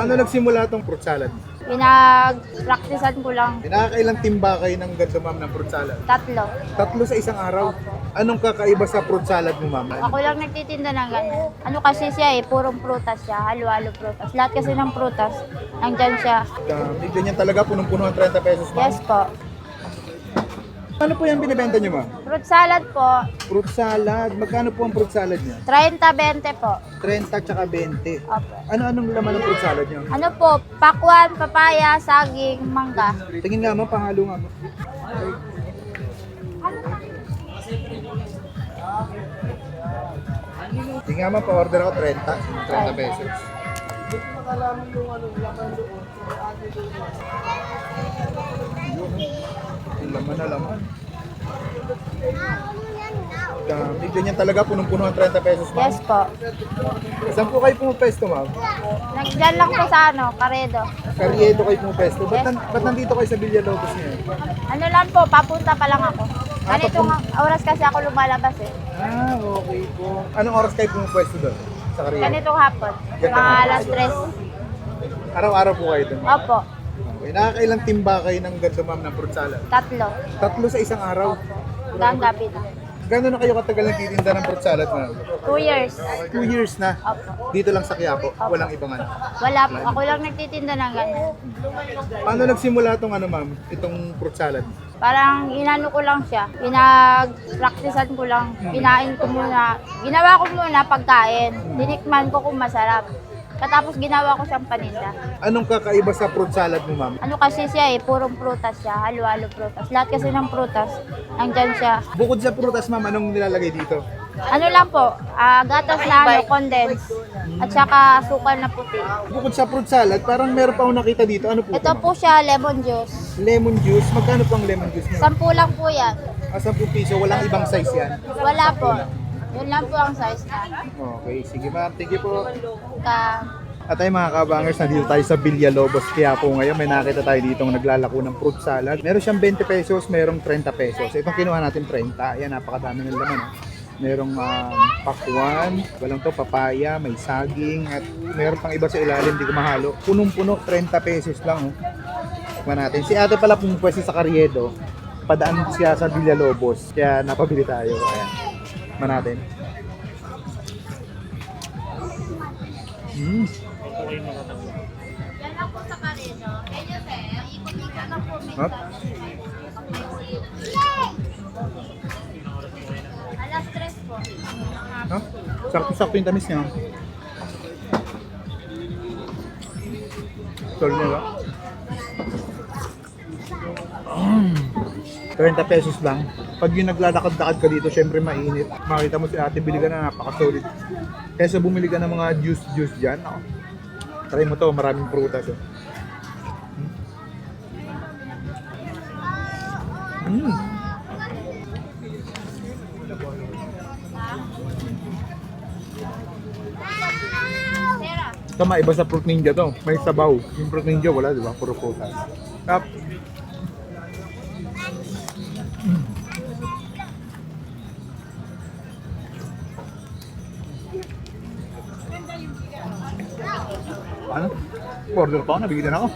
Paano nagsimula tong fruit salad? Pinag-practicean ko lang Nakakailang timba kayo ng ganito ma'am ng fruit salad? 3. Tatlo sa isang araw. Anong kakaiba sa fruit salad mo ma'am? Ako lang nagtitinda ng ganyan. Ano kasi siya purong prutas siya, halo-halo prutas. Lahat kasi ng prutas, nandyan siya. Dami, ganyan talaga, punong-puno ang 30 pesos ma'am. Yes po. Ano po yung binibenta nyo ma'am? Fruit salad po, Fruit salad. Magkano po ang fruit salad niya? 30-20 po. 30 tsaka 20. Opo. Ano-anong laman ng fruit salad niyo? Ano po, pakwan, papaya, saging, mangga. Tingin nga ma'am, pahalo nga ma'am. Tingin nga ma'am, pa-order ako 30 pesos. Yung laman na laman. Dami, ganyan talaga, punong-puno ang 30 pesos ma'am. Yes po. Saan po kayo pumapesto ma'am? Nagdyan lang po sa Caredo. Carriedo kayo pumapesto. Ba't nandito kayo sa Villalobos ngayon? Ano lang po, papunta pa lang ako. Ganitong oras kasi ako lumalabas Ah, okay po. Anong oras kayo pumapwesto doon? Sa Carriedo? Ganitong hapon, mga alas 3. Araw-araw po kayo doon? Opo, Okay. Nakakailang timba kayo ng ganito ma'am ng fruit salad? 3. Tatlo sa isang araw. Hanggang gabi na. Gano'n na kayo katagal nagtitinda ng fruit salad ma'am? 2 years. 2 years na. Opo. Dito lang sa Quiapo, walang ibang ano. Wala po. Ako lang nagtitinda ng ganyan. Paano nagsimula itong ano ma'am, itong fruit salad? Parang inano ko lang siya. Pinag-practicean ko lang. Kinain ko muna. Ginawa ko muna pagkain. Dinikman ko kung masarap. Katapos ginawa ko siyang paninda. Anong kakaiba sa fruit salad mo ma'am? Ano kasi siya purong prutas siya, halo-halo prutas. Lahat kasi ng prutas, nandyan siya. Bukod sa prutas ma'am, anong nilalagay dito? Ano lang po, gatas na condense. At saka asukal na puti. Bukod sa fruit salad, parang meron pa akong nakita dito. Ano po ito, Ito ma'am? po siya, lemon juice. Lemon juice. Magkano po ang lemon juice niyo? 10 lang po yan. 10 piso, walang ibang size yan. Wala po. Yun lang po ang size na. Okay, sige ma'am. Thank you po. Ka At ay mga kabangers, nandito tayo sa Villalobos. Kaya po ngayon may nakita tayo dito naglalako ng fruit salad. Meron siyang 20 pesos, merong 30 pesos. Itong kinuha natin 30. Ayan, napakadami ng laman. Merong pakwan, walang to, papaya, may saging, at meron pang iba sa ilalim, hindi ko mahalo. Punong-puno, 30 pesos lang. Tikman natin. Si ate pala pumupwesto sa Carriedo. Padaan siya sa Villalobos. Kaya napabili tayo. Ayan. Tikman natin. Yan lang po sa Caredo. Kaya sir, ikot-ikot lang po. Hop. Alas 3 po. No? Sakto-sakto yung tamis niya. Sorry niya ba? 30 pesos lang. Pag yung naglalakad-lakad ka dito, syempre mainit. Makita mo si ate, bili ka na, napaka-solid. Kesa bumili ka ng mga juice dyan, ako. Try mo to, maraming prutas. Oh. Sera. Tama, iba sa fruit ninja to. May sabaw. Yung fruit ninja wala, di ba? Puro prutas. Tap. Ano? Order pa ako, nabigyan ako.